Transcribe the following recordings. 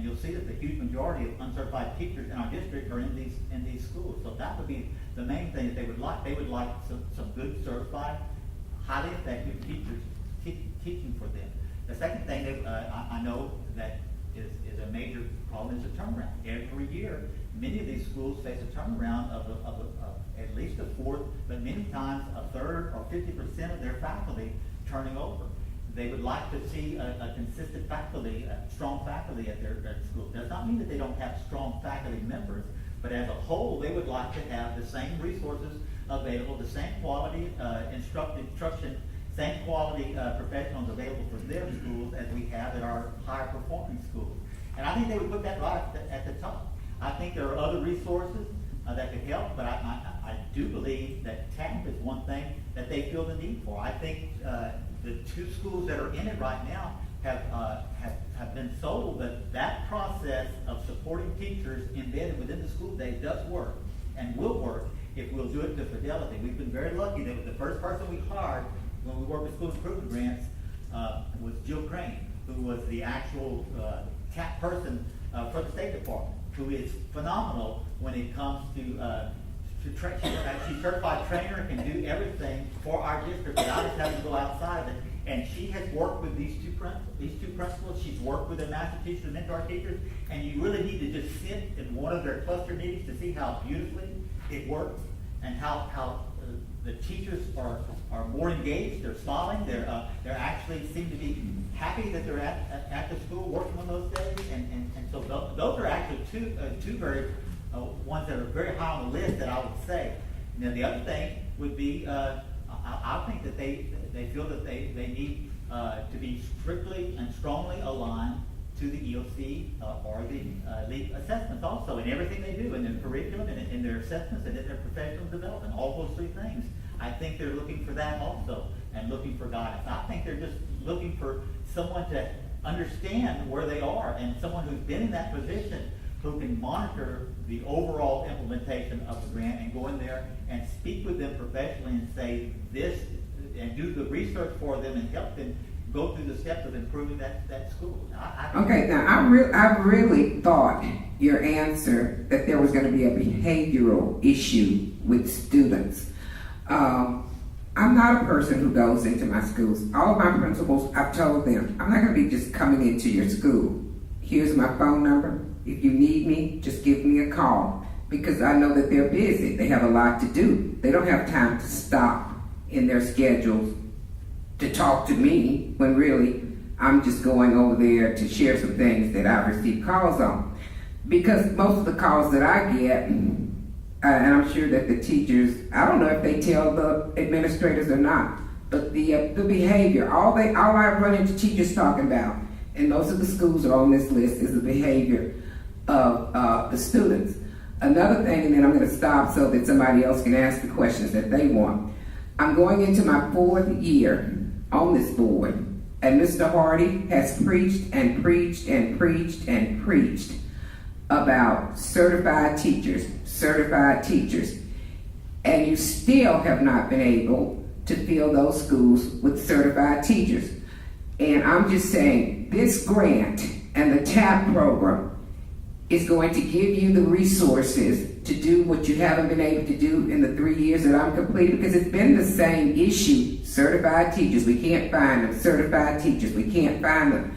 and you'll see that the huge majority of uncertified teachers in our district are in these schools. So that would be the main thing that they would like. They would like some good certified, highly effective teachers teaching for them. The second thing that I know that is a major problem is a turnaround. Every year, many of these schools face a turnaround of at least a fourth, but many times a third or 50% of their faculty turning over. They would like to see a consistent faculty, strong faculty at their school. Does not mean that they don't have strong faculty members, but as a whole, they would like to have the same resources available, the same quality instruction, same quality professionals available for their schools as we have at our higher performing schools. And I think they would put that right at the top. I think there are other resources that could help, but I do believe that TAP is one thing that they feel the need for. I think the two schools that are in it right now have been sold that process of supporting teachers embedded within the school day does work and will work if we'll do it to fidelity. We've been very lucky that the first person we hired when we worked with school improvement grants was Jill Crane, who was the actual TAP person for the State Department, who is phenomenal when it comes to train. She's a certified trainer and can do everything for our district without us having to go outside of it. And she has worked with these two principals. She's worked with the master teachers and mentor teachers. And you really need to just sit in one of their cluster meetings to see how beautifully it works and how the teachers are more engaged. They're smiling. They're actually seem to be happy that they're at the school working on those days. And so those are actually two very ones that are very high on the list that I would say. Now the other thing would be I think that they feel that they need to be strictly and strongly aligned to the EOC or the LEAP assessments also in everything they do, in their curriculum, and in their assessments, and in their professional development, all those three things. I think they're looking for that also, and looking for guidance. I think they're just looking for someone to understand where they are, and someone who's been in that position who can monitor the overall implementation of the grant and go in there and speak with them professionally and say this, and do the research for them and help them go through the steps of improving that school. Okay, now I really thought your answer that there was going to be a behavioral issue with students. I'm not a person who goes into my schools. All of my principals, I've told them, I'm not going to be just coming into your school. Here's my phone number. If you need me, just give me a call, because I know that they're busy. They have a lot to do. They don't have time to stop in their schedules to talk to me when really I'm just going over there to share some things that I've received calls on. Because most of the calls that I get, and I'm sure that the teachers, I don't know if they tell the administrators or not, but the behavior, all I run into teachers talking about, and most of the schools are on this list, is the behavior of the students. Another thing, and then I'm going to stop so that somebody else can ask the questions that they want. I'm going into my 4th year on this board, and Mr. Hardy has preached and preached and preached and preached about certified teachers, and you still have not been able to fill those schools with certified teachers. And I'm just saying, this grant and the TAP program is going to give you the resources to do what you haven't been able to do in the 3 years that I'm completed, because it's been the same issue. Certified teachers, we can't find them. Certified teachers, we can't find them.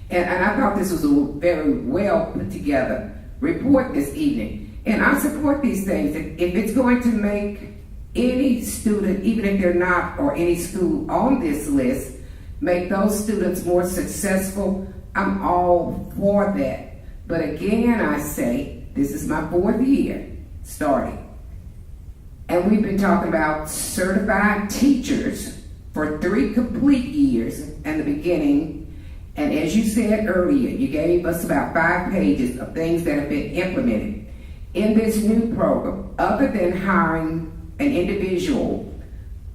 And I thought this was a very well put together report this evening. And I support these things. If it's going to make any student, even if they're not, or any school on this list, make those students more successful, I'm all for that. But again, I say, this is my 4th year starting. And we've been talking about certified teachers for 3 complete years in the beginning. And as you said earlier, you gave us about 5 pages of things that have been implemented in this new program, other than hiring an individual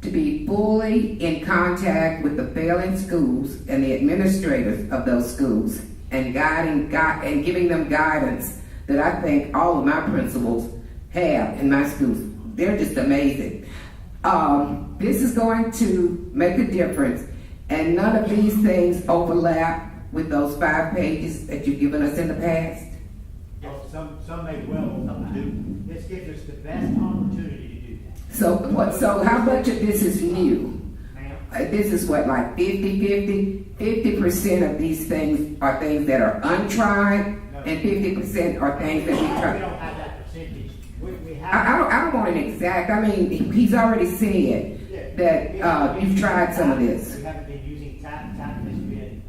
to be fully in contact with the failing schools and the administrators of those schools, and and giving them guidance that I think all of my principals have in my schools. They're just amazing. This is going to make a difference, and none of these things overlap with those 5 pages that you've given us in the past? Well, some may well, some do. This gives us the best opportunity to do that. So how much of this is new? Ma'am? This is what, like 50-50? 50% of these things are things that are untried, and 50% are things that we We try. don't have that percentage. We have. I don't want an exact, I mean, he's already said that you've tried some of this. We haven't been using TAP. TAP has been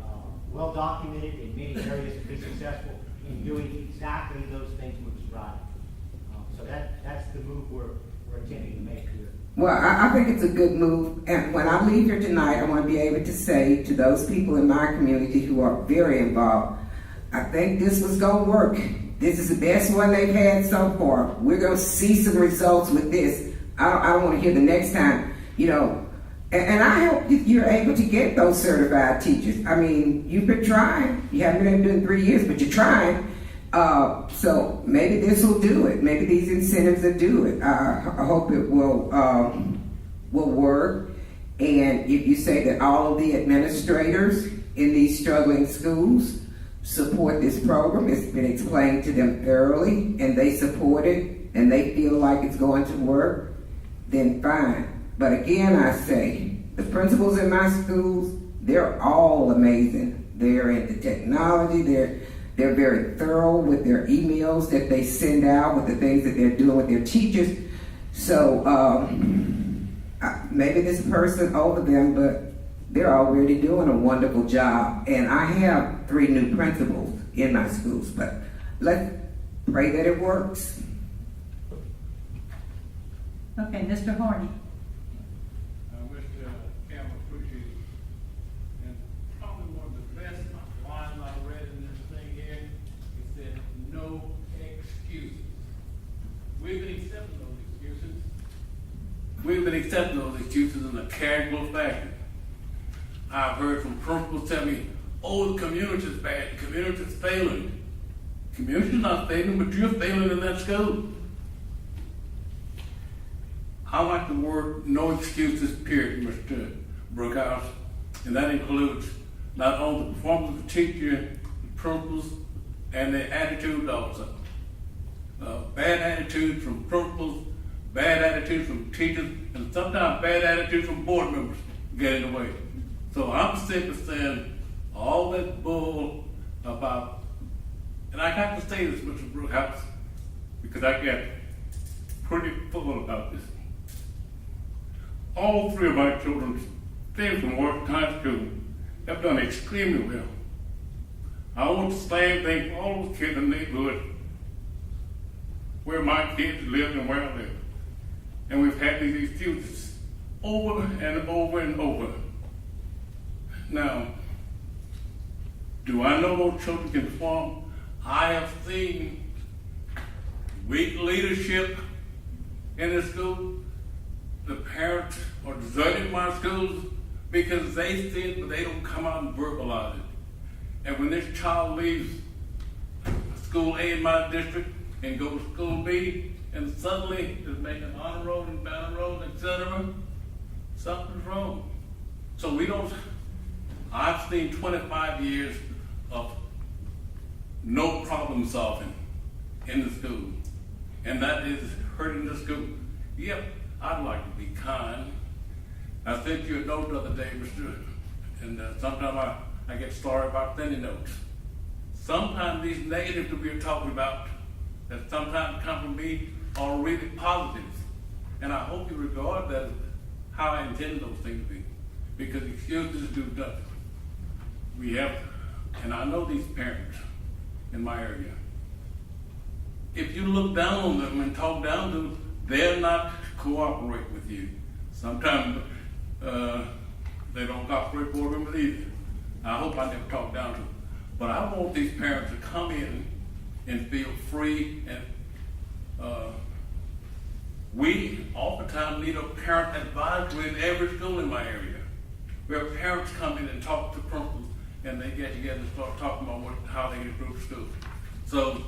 well documented in many areas to be successful in doing exactly those things we described. So that's the move we're attempting to make here. Well, I think it's a good move, and when I leave here tonight, I want to be able to say to those people in my community who are very involved, I think this was going to work. This is the best one they've had so far. We're going to see some results with this. I don't want to hear the next time, you know. And I hope you're able to get those certified teachers. I mean, you've been trying. You haven't been able to do it in 3 years, but you're trying. So maybe this will do it. Maybe these incentives will do it. I hope it will work. And if you say that all of the administrators in these struggling schools support this program, it's been explained to them thoroughly, and they support it, and they feel like it's going to work, then fine. But again, I say, the principals in my schools, they're all amazing. They're into technology, they're very thorough with their emails that they send out, with the things that they're doing with their teachers. So maybe this person over them, but they're already doing a wonderful job. And I have 3 new principals in my schools, but let's pray that it works. Okay, Mr. Horny. Mr. Campbell, appreciate it. And probably one of the best lines I read in this thing here, it said, no excuses. We've been accepting those excuses. We've been accepting those excuses in a casual fashion. I've heard from principals tell me, oh, the community's bad, the community's failing. The community's not failing, but you're failing in that school. I like the word no excuses, period, Mr. Brookhouse, and that includes not only the performance of the teacher, the principals, and their attitude also. Bad attitudes from principals, bad attitudes from teachers, and sometimes bad attitudes from board members get in the way. So I'm sick of saying all that bull about, and I got to say this, Mr. Brookhouse, because I get pretty full about this. All 3 of my children, came from Washington High School, have done extremely well. I want the same thing for all those kids in the neighborhood where my kids live and where I live. And we've had these excuses over and over and over. Now, do I know those children can perform? I have seen weak leadership in the school. The parents are deserting my schools because they see it, but they don't come out and verbalize it. And when this child leaves school A in my district and goes to school B, and suddenly is making honor roll and banner roll, etc., something's wrong. So I've seen 25 years of no problem solving in the school, and that is hurting the school. Yep. I'd like to be kind. I sent you a note the other day, Mr. And sometimes I get sorry about sending notes. Sometimes these negatives that we're talking about that sometimes come from me are really positive. And I hope you regard that as how I intend those things to be. Because excuses do nothing. We have, and I know these parents in my area. If you look down on them and talk down to them, they'll not cooperate with you. Sometimes they don't cooperate with board members either. I hope I never talk down to them. But I want these parents to come in and feel free. And we oftentimes need a parent advisory in every school in my area, where parents come in and talk to principals, and they get together and start talking about how they improve school. So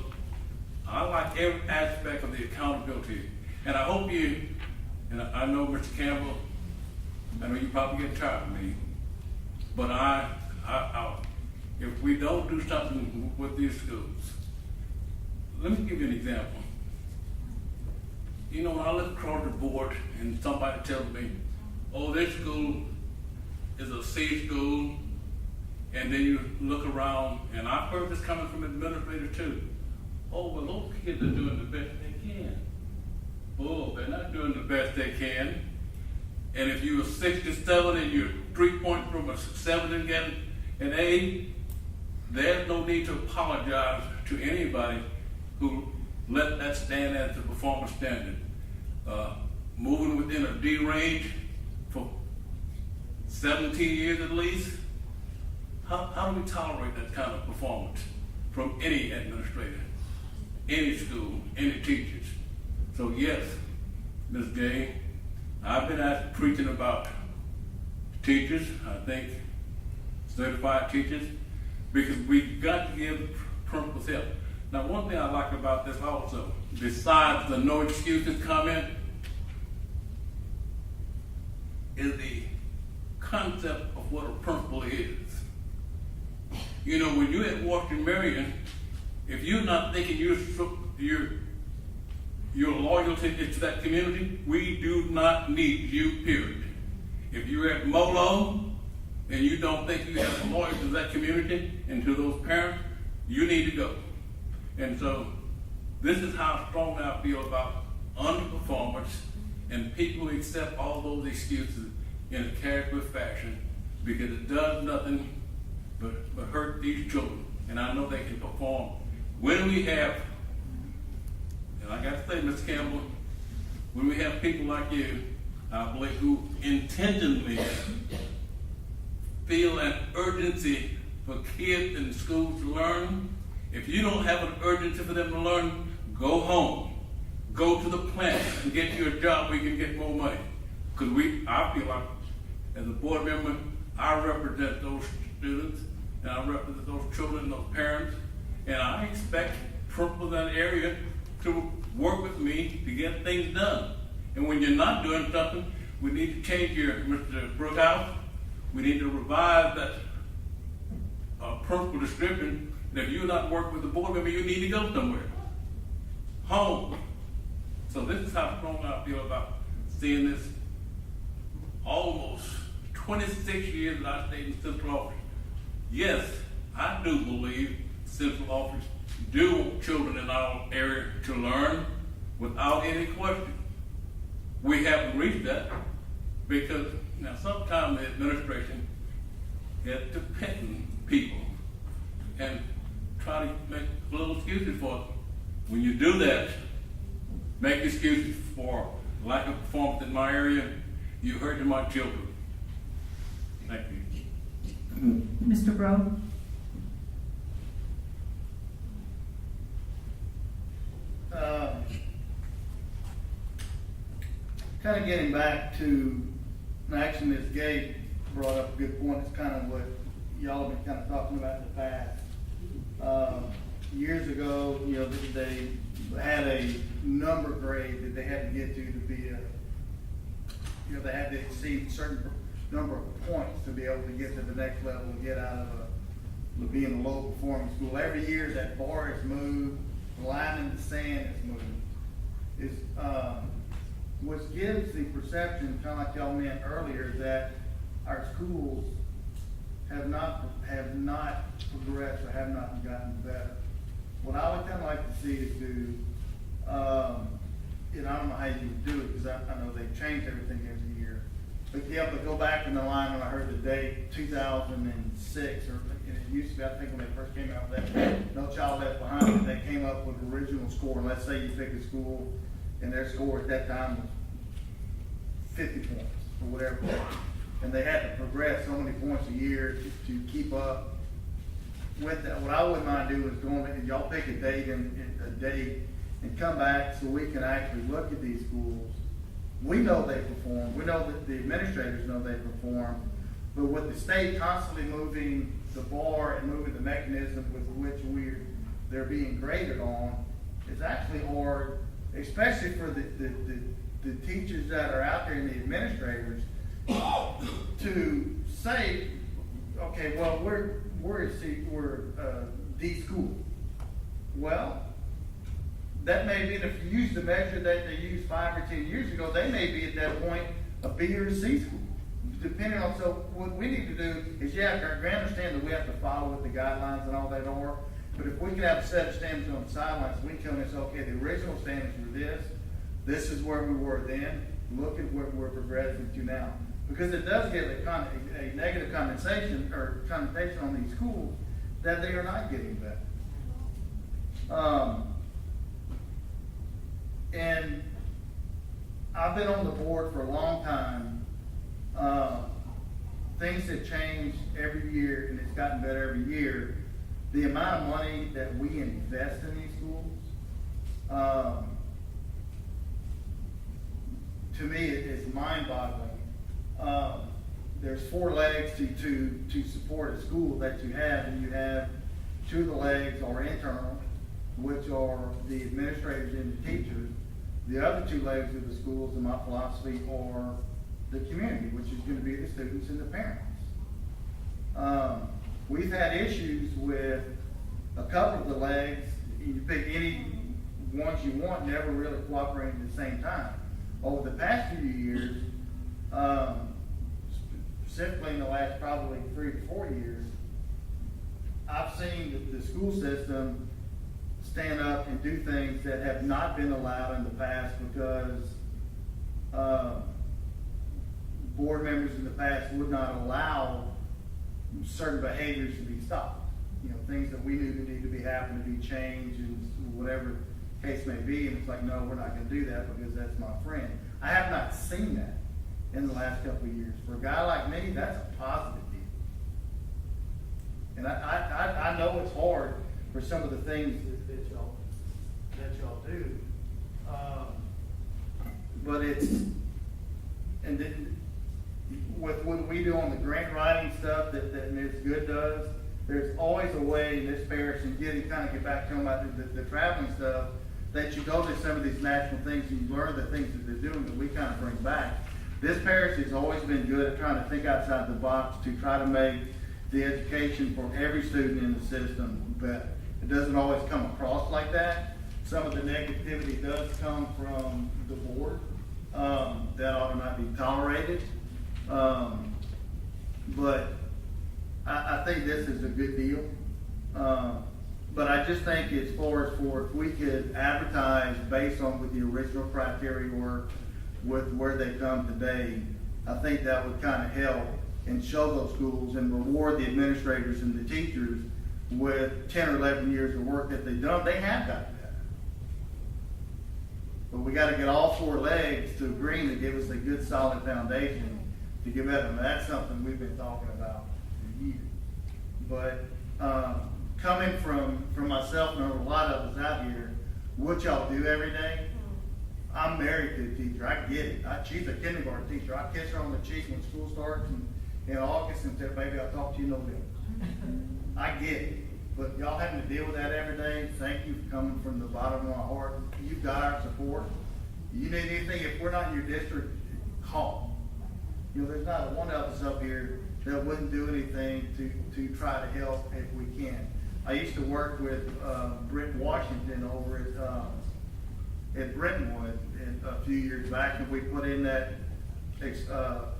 I like every aspect of the accountability. And I hope and I know Mr. Campbell, I know you probably get tired of me, but if we don't do something with these schools. Let me give you an example. You know, when I look across the board and somebody tells me, oh, this school is a C school, and then you look around, and I've heard this coming from administrators too. Oh, well, those kids are doing the best they can. Oh, they're not doing the best they can. And if you were 67 and you're 3 points from a 7 and getting an A, there's no need to apologize to anybody who let that stand as the performance standard. Moving within a D range for 17 years at least, how do we tolerate that kind of performance from any administrator, any school, any teachers? So yes, Ms. Gay, I've been out preaching about teachers, I think certified teachers, because we've got to give principals help. Now, one thing I like about this also, besides the no excuses comment, is the concept of what a principal is. You know, when you're at Washington Marion, if you're not thinking your loyalty to that community, we do not need you, period. If you're at Molo and you don't think you have loyalty to that community and to those parents, you need to go. And so this is how strong I feel about underperformance and people who accept all those excuses in a character fashion, because it does nothing but hurt these children. And I know they can perform. When we have, and I got to say, Ms. Campbell, when we have people like you, I believe, who intentionally feel an urgency for kids in school to learn, if you don't have an urgency for them to learn, go home. Go to the plant and get you a job where you can get more money. Because I feel like, as a board member, I represent those students, and I represent those children and those parents, and I expect principals in that area to work with me to get things done. And when you're not doing something, we need to change your, Mr. Brookhouse, we need to revise that principal description, that if you're not working with the board member, you need to go somewhere. Home. So this is how strong I feel about seeing this almost 26 years that I stayed in central office. Yes, I do believe central office do want children in our area to learn without any question. We haven't reached that because now sometimes the administration gets to picking people and try to make little excuses for it. When you do that, make excuses for lack of performance in my area, you hurt my children. Thank you. Mr. Bro? Kind of getting back to, actually Ms. Gay brought up a good point. It's kind of what y'all have been kind of talking about in the past. Years ago, you know, they had a number grade that they had to get to be a, you know, they had to exceed a certain number of points to be able to get to the next level and get out of being a low performing school. Every year that bar has moved, the line in the sand has moved. Which gives the perception, kind of like y'all meant earlier, that our schools have not progressed or have not gotten better. What I would kind of like to see is do, and I don't know how you would do it because I know they've changed everything every year. But yeah, but go back in the line when I heard the date 2006, or it used to be, I think when they first came out with that No Child Left Behind, and they came up with original score. And let's say you pick a school and their score at that time was 50 points or whatever. And they had to progress so many points a year to keep up with that. What I wouldn't mind doing is going, and y'all pick a date and come back so we can actually look at these schools. We know they perform. We know that the administrators know they perform. But with the state constantly moving the bar and moving the mechanism with which they're being graded on, it's actually hard, especially for the teachers that are out there and the administrators, to say, okay, well, we're D school. Well, that may be, if you use the measure that they used 5 or 10 years ago, they may be at that point a B or a C school. Depending on, so what we need to do is, yeah, I understand that we have to follow what the guidelines and all that are, but if we can have a set of standards on the sidelines, we can come and say, okay, the original standards were this is where we were then, look at what we're progressing to now. Because it does give a negative connotation on these schools that they are not getting better. And I've been on the board for a long time. Things have changed every year, and it's gotten better every year. The amount of money that we invest in these schools, to me, it is mind-boggling. There's 4 legs to support a school that you have, and you have 2 of the legs are internal, which are the administrators and the teachers. The other 2 legs of the schools, in my philosophy, are the community, which is going to be the students and the parents. We've had issues with a couple of the legs. You pick any ones you want, never really cooperating at the same time. Over the past few years, specifically in the last probably 3 to 4 years, I've seen the school system stand up and do things that have not been allowed in the past because board members in the past would not allow certain behaviors to be stopped. You know, things that we knew that need to be happening to be changed and whatever case may be, and it's like, no, we're not going to do that because that's my friend. I have not seen that in the last couple of years. For a guy like me, that's a positive deal. And I know it's hard for some of the things that y'all do, but it's, and then with what we do on the grant writing stuff that Ms. Good does, there's always a way in this parish, and get back to them about the traveling stuff, that you go to some of these national things and you learn the things that they're doing that we kind of bring back. This parish has always been good at trying to think outside the box to try to make the education for every student in the system better. It doesn't always come across like that. Some of the negativity does come from the board. That ought to not be tolerated. But I think this is a good deal. But I just think as far as if we could advertise based on what the original criteria were with where they come today, I think that would kind of help and show those schools and reward the administrators and the teachers with 10 or 11 years of work that they've done. They have gotten better. But we got to get all 4 legs to agree to give us a good solid foundation to get better. And that's something we've been talking about for years. But coming from myself and a lot of us out here, what y'all do every day, I'm married to a teacher. I get it. She's a kindergarten teacher. I kiss her on the cheek when school starts in August and say, baby, I'll talk to you in November. I get it. But y'all having to deal with that every day, thank you for coming from the bottom of my heart. You've got our support. You need anything, if we're not in your district, call. You know, there's not one of us up here that wouldn't do anything to try to help if we can. I used to work with Britt Washington over at Brentwood a few years back, and we put in that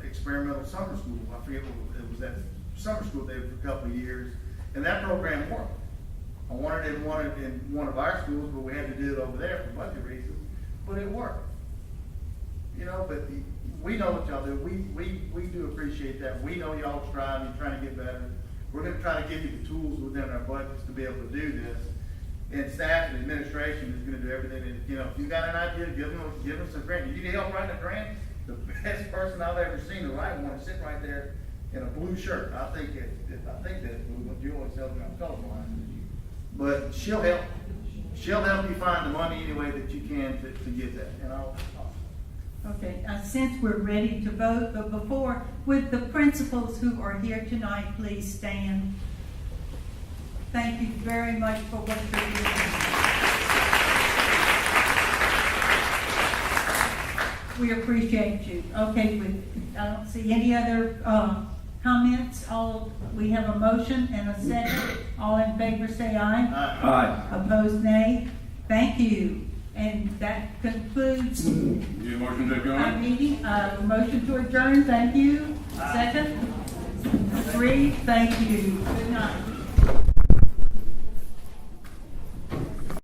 experimental summer school. I forget what it was, that summer school there for a couple of years, and that program worked. I wanted it in one of our schools, but we had to do it over there for budget reasons. But it worked. You know, but we know what y'all do. We do appreciate that. We know y'all striving, trying to get better. We're going to try to give you the tools within our budgets to be able to do this. And staff and administration is going to do everything that, you know, if you got an idea, give them some grant. If you need help writing a grant, the best person I've ever seen to write one is sitting right there in a blue shirt. I think that's blue, but you always tell me I'm colorblind. But she'll help. She'll help you find the money any way that you can to get that. And Okay, since we're ready to vote, but before, would the principals who are here tonight please stand? Thank you very much for what you're doing. We appreciate you. Okay, I don't see any other comments? We have a motion and a second. All in favor say aye. Aye. Opposed, nay. Thank you. And that concludes Your motion to our adjourn? meeting. Motion to adjourn, thank you. Second? Agreed, thank you. Good night.